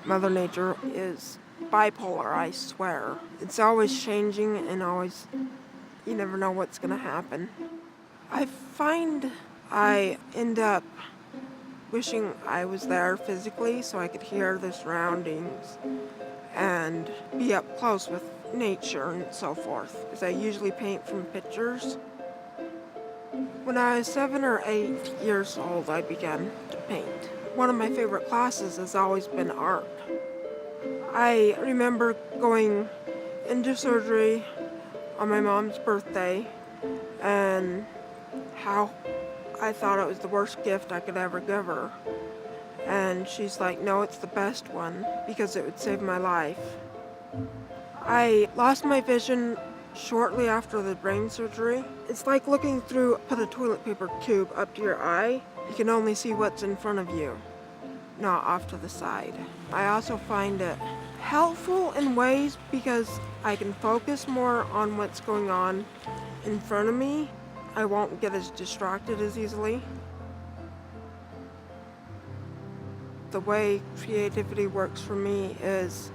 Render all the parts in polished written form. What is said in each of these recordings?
Mother Nature is bipolar, I swear. It's always changing and always, you never know what's gonna happen. I find I end up wishing I was there physically so I could hear the surroundings and be up close with nature and so forth, because I usually paint from pictures. When I was 7 or 8 years old, I began to paint. One of my favorite classes has always been art. I remember going into surgery on my mom's birthday and how I thought it was the worst gift I could ever give her. And she's like, no, it's the best one because it would save my life. I lost my vision shortly after the brain surgery. It's like looking through, put a toilet paper tube up to your eye. You can only see what's in front of you, not off to the side. I also find it helpful in ways because I can focus more on what's going on in front of me. I won't get as distracted as easily. The way creativity works for me is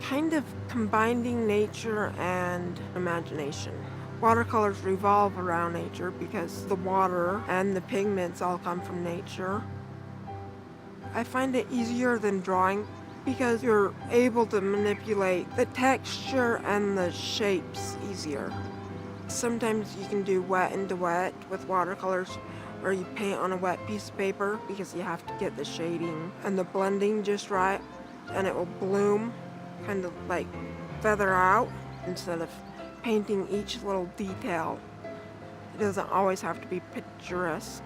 kind of combining nature and imagination. Watercolors revolve around nature because the water and the pigments all come from nature. I find it easier than drawing because you're able to manipulate the texture and the shapes easier. Sometimes you can do wet into wet with watercolors where you paint on a wet piece of paper because you have to get the shading and the blending just right, and it will bloom, kind of like feather out instead of painting each little detail. It doesn't always have to be picturesque.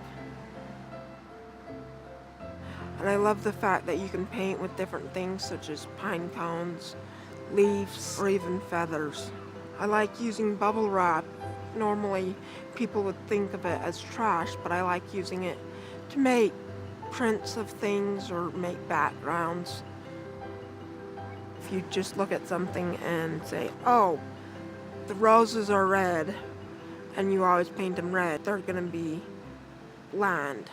And I love the fact that you can paint with different things such as pine cones, leaves, or even feathers. I like using bubble wrap. Normally people would think of it as trash, but I like using it to make prints of things or make backgrounds. If you just look at something and say, oh, the roses are red, and you always paint them red, they're gonna be bland,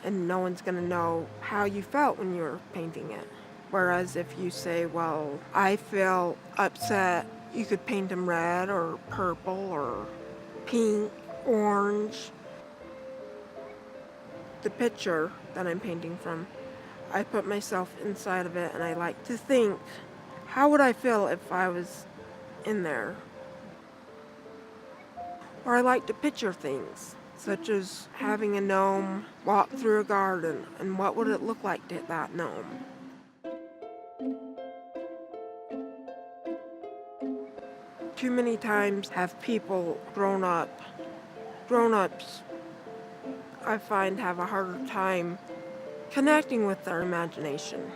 and no one's gonna know how you felt when you were painting it. Whereas if you say, well, I feel upset, you could paint them red or purple or pink, orange. The picture that I'm painting from, I put myself inside of it and I like to think, how would I feel if I was in there? Or I like to picture things, such as having a gnome walk through a garden, and what would it look like to hit that gnome? Too many times have people grown-ups, I find, have a harder time connecting with their imagination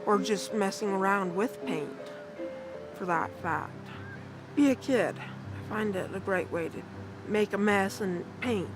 or just messing around with paint, for that fact. Be a kid. I find it a great way to make a mess and paint.